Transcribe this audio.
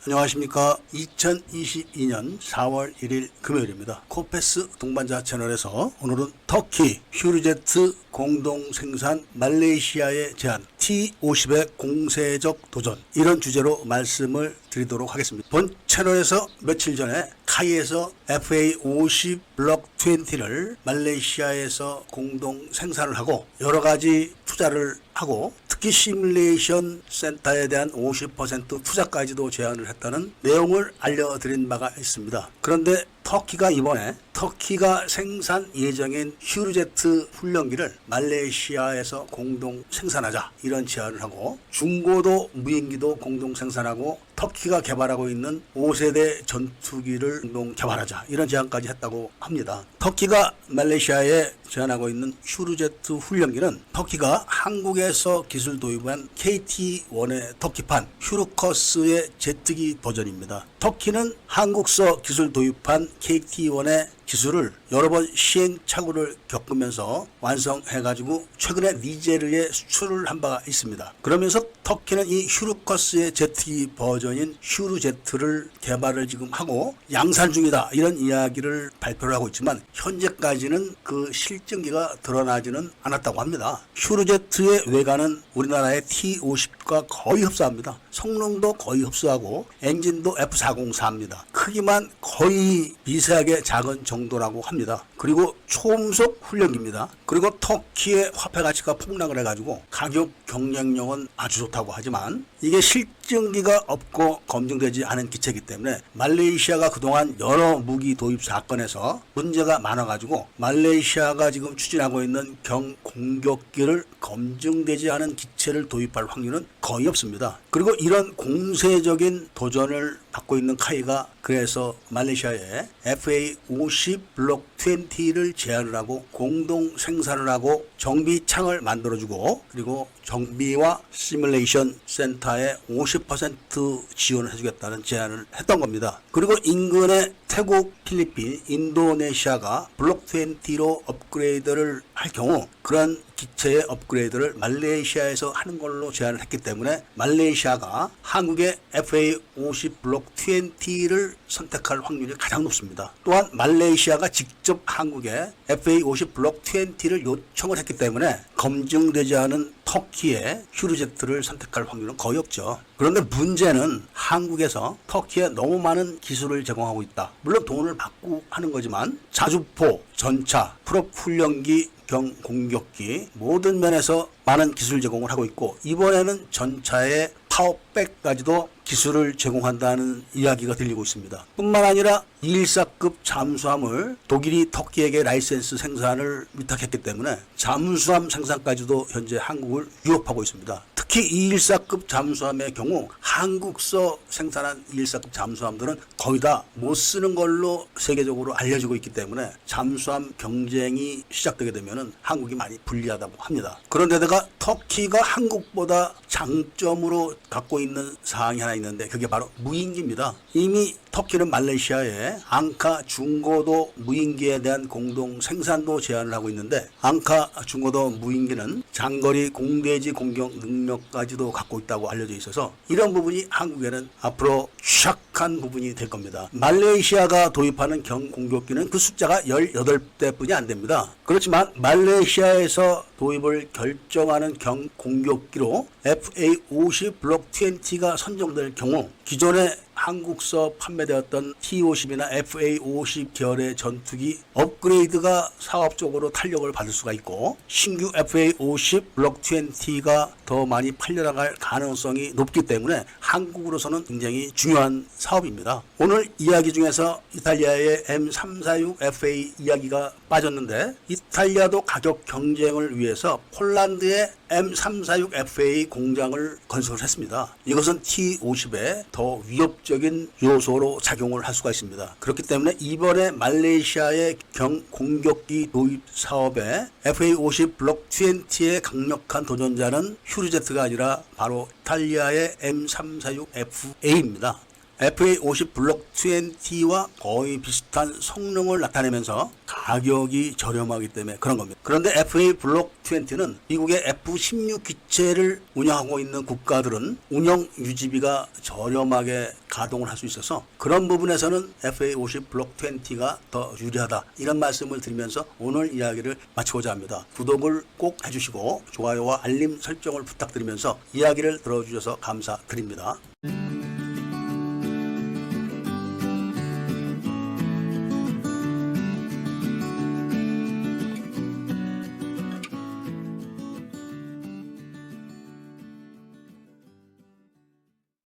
안녕하십니까. 2022년 4월 1일 금요일입니다. 코페스 동반자 채널에서 오늘은 터키 슈르제트 공동생산 말레이시아의 제한 T50의 공세적 도전, 이런 주제로 말씀을 드리도록 하겠습니다. 본 채널에서 며칠 전에 카이에서 FA50 블록 20를 말레이시아에서 공동 생산을 하고 여러 가지 투자를 하고 특히 시뮬레이션 센터에 대한 50% 투자까지도 제안을 했다는 내용을 알려드린 바가 있습니다. 그런데 터키가 이번에 터키가 생산 예정인 슈르제트 훈련기를 말레이시아에서 공동 생산하자, 이런 제안을 하고 중고도 무인기도 공동 생산하고 터키가 개발하고 있는 5세대 전투기를 공동 개발하자, 이런 제안까지 했다고 합니다. 터키가 말레이시아에 제안하고 있는 슈르제트 훈련기는 터키가 한국에서 기술 도입한 KT-1의 터키판 슈르커스의 제트기 버전입니다. 터키는 한국서 기술 도입한 KT-1의 기술을 여러 번 시행착오를 겪으면서 완성해가지고 최근에 니제르에 수출을 한 바가 있습니다. 그러면서 터키는 이 슈르커스의 제트기 버전인 슈르제트를 개발을 지금 하고 양산 중이다, 이런 이야기를 발표를 하고 있지만 현재까지는 그 실증기가 드러나지는 않았다고 합니다. 슈르제트의 외관은 우리나라의 T50과 거의 흡사합니다. 성능도 거의 흡사하고 엔진도 F404입니다. 크기만 거의 미세하게 작은 정도라고 합니다. 그리고 초음속 훈련기입니다. 그리고 터키의 화폐 가치가 폭락을 해가지고 가격 경쟁력은 아주 좋다고 하지만 이게 실증기가 없고 검증되지 않은 기체이기 때문에 말레이시아가 그동안 여러 무기 도입 사건에서 문제가 많아가지고 말레이시아가 지금 추진하고 있는 경공격기를 검증되지 않은 기체를 도입할 확률은 거의 없습니다. 그리고 이런 공세적인 도전을 받고 있는 카이가 그래서 말레이시아에 FA50 블록 20를 제안을 하고 공동 생산을 하고 정비창을 만들어주고 그리고 정비와 시뮬레이션 센터에 50% 지원을 해주겠다는 제안을 했던 겁니다. 그리고 인근의 태국, 필리핀, 인도네시아가 블록 20로 업그레이드를 할 경우 그런 기체의 업그레이드를 말레이시아에서 하는 걸로 제안을 했기 때문에 말레이시아가 한국의 FA50 블록 20를 선택할 확률이 가장 높습니다. 또한 말레이시아가 직접 한국에 FA50 블록 20를 요청을 했기 때문에 검증되지 않은 터키의 슈르제트를 선택할 확률은 거의 없죠. 그런데 문제는 한국에서 터키에 너무 많은 기술을 제공하고 있다. 물론 돈을 받고 하는 거지만 자주포, 전차, 프롭 훈련기, 경공격기 모든 면에서 많은 기술 제공을 하고 있고 이번에는 전차의 파워백까지도 기술을 제공한다는 이야기가 들리고 있습니다. 뿐만 아니라 214급 잠수함을 독일이 터키에게 라이센스 생산을 위탁했기 때문에 잠수함 생산까지도 현재 한국을 위협하고 있습니다. 특히 214급 잠수함의 경우 한국서 생산한 214급 잠수함들은 거의 다 못 쓰는 걸로 세계적으로 알려지고 있기 때문에 잠수함 경쟁이 시작되게 되면 한국이 많이 불리하다고 합니다. 그런데다가 터키가 한국보다 장점으로 갖고 있는 사항이 하나 있는데 그게 바로 무인기입니다. 이미 터키는 말레이시아에 앙카 중고도 무인기에 대한 공동 생산도 제안을 하고 있는데 앙카 중고도 무인기는 장거리 공대지 공격 능력까지도 갖고 있다고 알려져 있어서 이런 부분이 한국에는 앞으로 취약한 부분이 될 겁니다. 말레이시아가 도입하는 경공격기는 그 숫자가 18대뿐이 안 됩니다. 그렇지만 말레이시아에서 도입을 결정하는 경공격기로 FA50 블록 20가 선정될 경우 기존의 한국서 판매되었던 T50이나 FA50 계열의 전투기 업그레이드가 사업적으로 탄력을 받을 수가 있고 신규 FA50 블록 20가 더 많이 팔려나갈 가능성이 높기 때문에 한국으로서는 굉장히 중요한 사업입니다. 오늘 이야기 중에서 이탈리아의 M346FA 이야기가 빠졌는데 이탈리아도 가격 경쟁을 위해서 폴란드의 M346FA 공장을 건설을 했습니다. 이것은 T50에 더 위협적인 요소로 작용을 할 수가 있습니다. 그렇기 때문에 이번에 말레이시아의 경공격기 도입 사업에 FA50 블록 20의 강력한 도전자는 슈르제트가 아니라 바로 이탈리아의 M346FA입니다. FA50 블록 20와 거의 비슷한 성능을 나타내면서 가격이 저렴하기 때문에 그런 겁니다. 그런데 FA 블록 20는 미국의 F-16 기체를 운영하고 있는 국가들은 운영 유지비가 저렴하게 가동을 할 수 있어서 그런 부분에서는 FA50 블록 20가 더 유리하다, 이런 말씀을 드리면서 오늘 이야기를 마치고자 합니다. 구독을 꼭 해주시고 좋아요와 알림 설정을 부탁드리면서 이야기를 들어주셔서 감사드립니다.